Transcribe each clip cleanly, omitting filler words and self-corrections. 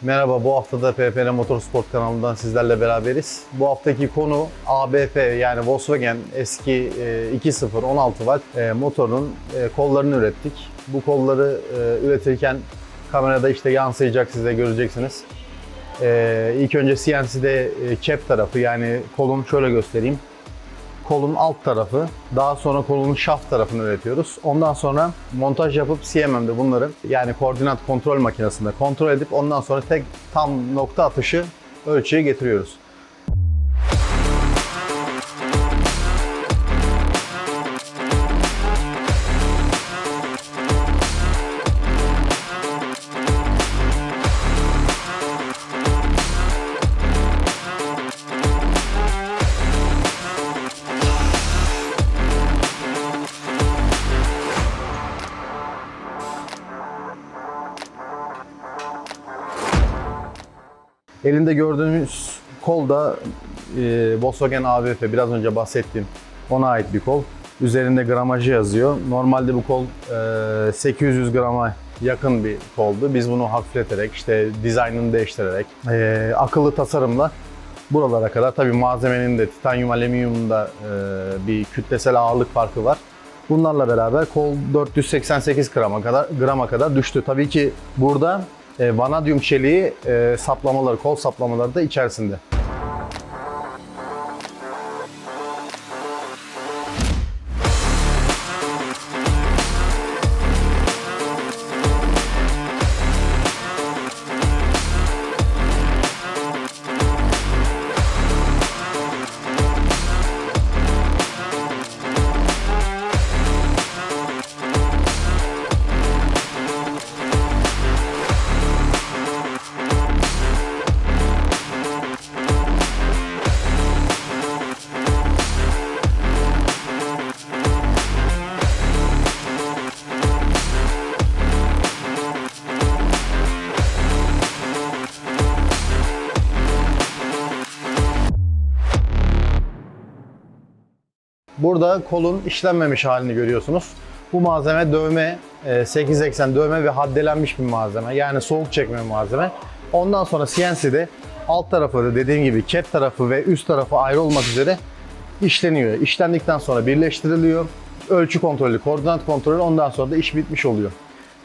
Merhaba, bu hafta da PPR Motorsport kanalından sizlerle beraberiz. Bu haftaki konu ABF yani Volkswagen eski 2.0 16 watt motorun kollarını ürettik. Bu kolları üretirken kamerada işte yansıyacak, siz de göreceksiniz. İlk önce CNC'de cap tarafı yani kolun şöyle göstereyim. Kolun alt tarafı, daha sonra kolun şaft tarafını üretiyoruz. Ondan sonra montaj yapıp CMM'de bunları yani koordinat kontrol makinesinde kontrol edip ondan sonra tam nokta atışı ölçüye getiriyoruz. Elinde gördüğünüz kol da Volkswagen ABF, biraz önce bahsettiğim ona ait bir kol. Üzerinde gramajı yazıyor. Normalde bu kol 800 grama yakın bir koldu. Biz bunu hafifleterek, işte dizaynını değiştirerek, akıllı tasarımla buralara kadar, tabii malzemenin de titanyum alüminyumda bir kütlesel ağırlık farkı var. Bunlarla beraber kol 488 grama kadar düştü. Tabii ki burada vanadyum çeliği saplamaları, kol saplamaları da içerisinde. Burada kolun işlenmemiş halini görüyorsunuz. Bu malzeme dövme, 880 dövme ve haddelenmiş bir malzeme. Yani soğuk çekme malzeme. Ondan sonra CNC'de alt tarafı da dediğim gibi cap tarafı ve üst tarafı ayrı olmak üzere işleniyor. İşlendikten sonra birleştiriliyor. Ölçü kontrolü, koordinat kontrolü, ondan sonra da iş bitmiş oluyor.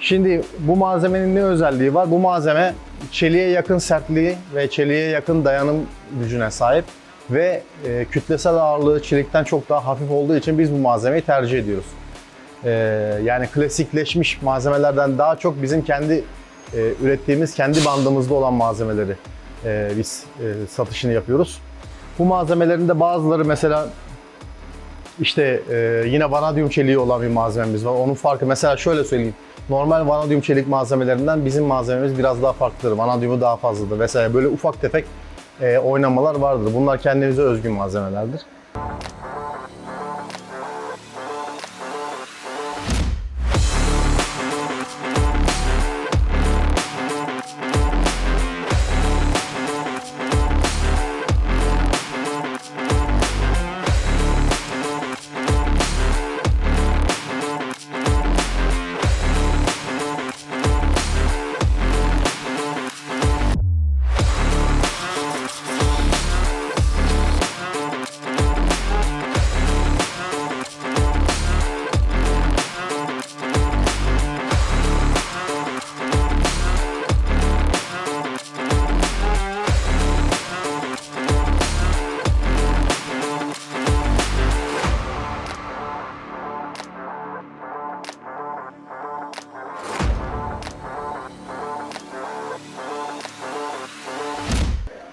Şimdi bu malzemenin ne özelliği var? Bu malzeme çeliğe yakın sertliği ve çeliğe yakın dayanım gücüne sahip. Ve kütlesel ağırlığı çelikten çok daha hafif olduğu için biz bu malzemeyi tercih ediyoruz. Yani klasikleşmiş malzemelerden daha çok bizim kendi ürettiğimiz, kendi bandımızda olan malzemeleri biz satışını yapıyoruz. Bu malzemelerin de bazıları mesela işte yine vanadyum çeliği olan bir malzememiz var. Onun farkı mesela şöyle söyleyeyim. Normal vanadyum çelik malzemelerinden bizim malzememiz biraz daha farklıdır. Vanadyumu daha fazladır vesaire. Böyle ufak tefek oynamalar vardır. Bunlar kendimize özgün malzemelerdir.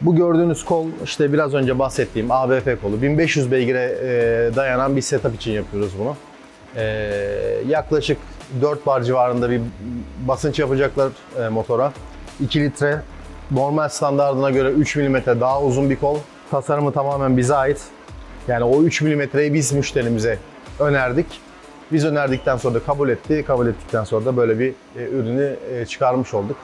Bu gördüğünüz kol işte biraz önce bahsettiğim ABF kolu. 1500 beygire dayanan bir setup için yapıyoruz bunu. Yaklaşık 4 bar civarında bir basınç yapacaklar motora. 2 litre, normal standardına göre 3 mm daha uzun bir kol. Tasarımı tamamen bize ait. Yani o 3 mm'yi biz müşterimize önerdik. Biz önerdikten sonra da kabul etti. Kabul ettikten sonra da böyle bir ürünü çıkarmış olduk.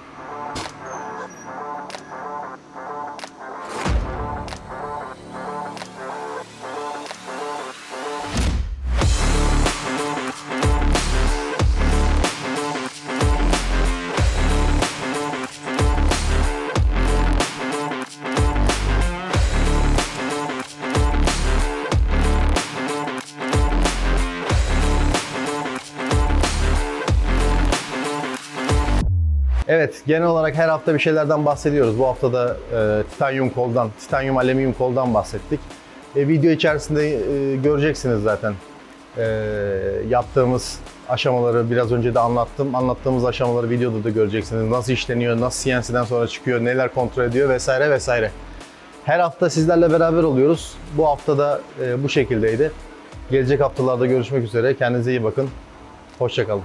Evet, genel olarak her hafta bir şeylerden bahsediyoruz. Bu hafta da titanyum koldan, titanyum alüminyum koldan bahsettik. Video içerisinde göreceksiniz zaten. Yaptığımız aşamaları biraz önce de anlattım. Anlattığımız aşamaları videoda da göreceksiniz. Nasıl işleniyor, nasıl CNC'den sonra çıkıyor, neler kontrol ediyor vesaire vesaire. Her hafta sizlerle beraber oluyoruz. Bu hafta da bu şekildeydi. Gelecek haftalarda görüşmek üzere. Kendinize iyi bakın. Hoşça kalın.